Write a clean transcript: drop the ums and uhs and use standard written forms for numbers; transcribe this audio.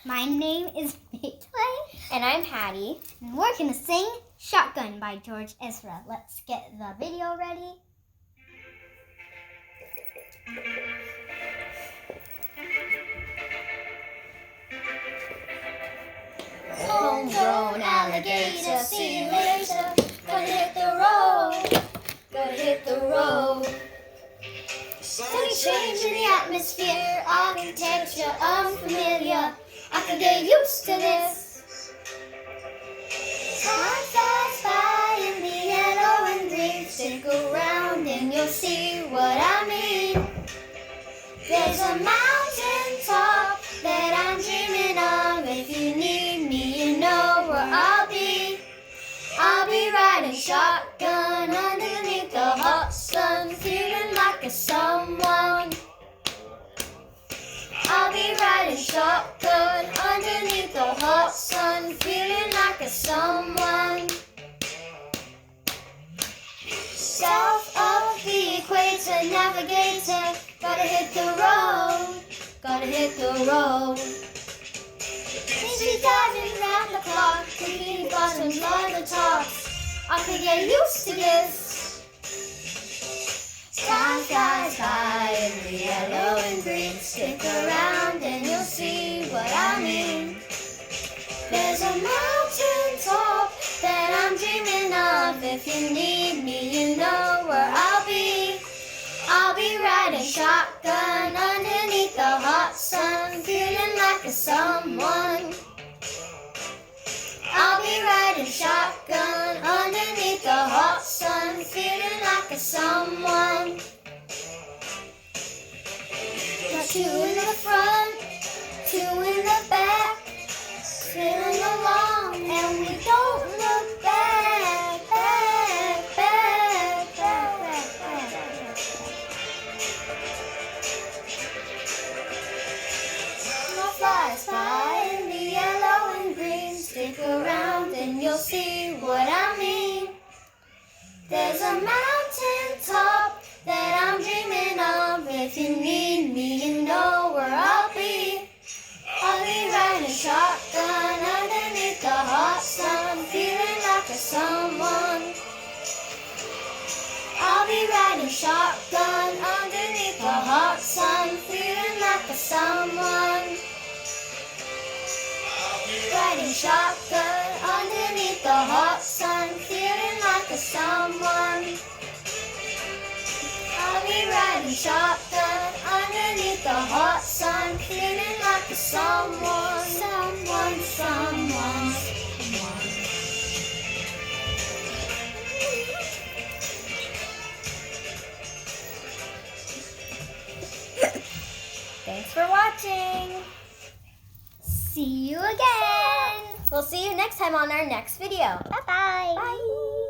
My name is Htoi. And I'm Hattie. And we're going to sing Shotgun by George Ezra. Let's get the video ready. Homegrown alligator, see you later. Gonna hit the road, gonna hit the road. Sudden change in the atmosphere, architecture unfamiliar. I could get used to this. Time flies by in the yellow and green. Stick around and you'll see what I mean. There's a mountain top that I'm dreaming of. If you need me, you know where I'll be. I'll be riding shotgun underneath the hot sun, feeling like a someone. I'll be riding shotgun underneath the hot sun, feeling like a someone. South of the equator, navigator, gotta hit the road, gotta hit the road. Easy diving round the clock, bikini bottoms on the tops. I could get used to this. Time flies by in the yellow and green. Stick around and you'll see what I mean. There's a mountain top that I'm dreaming of. If you need me, you know where I'll be. I'll be riding shotgun underneath the hot sun, feeling like a someone. I'll be riding shotgun underneath the hot sun, feeling like a someone. Got two in the front, two in the back, sailing along and we don't look back, back, back, back, back, back. Time flies by in the yellow and green. Stick around and you'll see what I mean. There's a mountain top that I'm dreaming of. If you need me, you know where I'll be. I'll be riding shotgun underneath the hot sun, feeling like a someone. I'll be riding shotgun underneath the hot sun, feeling like a someone. Riding shotgun underneath the hot sun, feeling like a someone. I'll be riding shotgun underneath the hot sun, feeling like a someone, someone, someone, someone. Thanks for watching. See you again. We'll see you next time on our next video. Bye-bye. Bye.